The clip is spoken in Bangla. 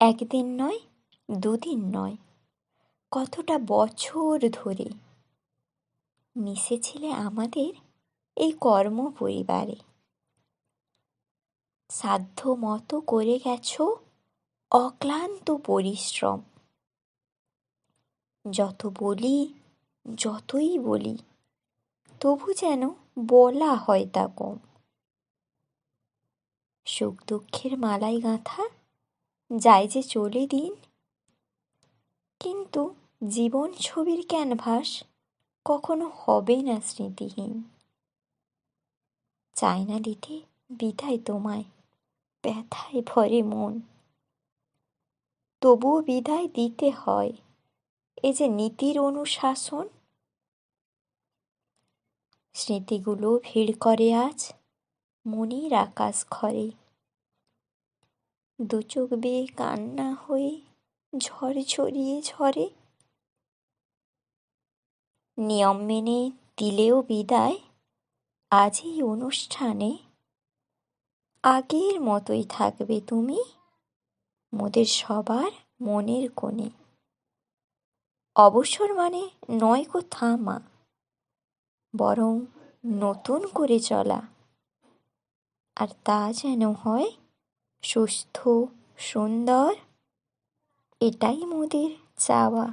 একদিন নয়, দুদিন নয়, কতটা বছর ধরে মিশেছিলে আমাদের এই কর্ম পরিবারে। সাধ্য মতো করে গেছো অক্লান্ত পরিশ্রম। যতই বলি তবু যেন বলা হয় তা কম। সুখ দুঃখের মালাই গাঁথা যায় যে চলে দিন, কিন্তু জীবন ছবির ক্যানভাস কখনো হবে না স্মৃতিহীন। চাই না দিতে বিদায় তোমায়, ব্যথায় ভরে মন, তবুও বিদায় দিতে হয়, এ যে নীতির অনুশাসন। স্মৃতিগুলো ভিড় করে আজ মনের আকাশ ঘরে, দু চোখ বেয়ে কান্না হয়ে ঝড় ঝরিয়ে ঝরে। নিয়ম মেনে দিলেও বিদায় আজ এই অনুষ্ঠানে, আগের মতোই থাকবে তুমি মোদের সবার মনের কোণে। অবসর মানে নয় গো থামা, বরং নতুন করে চলা, আর তা যেন হয় সুস্থ সুন্দর, এটাই মোদের চাওয়া।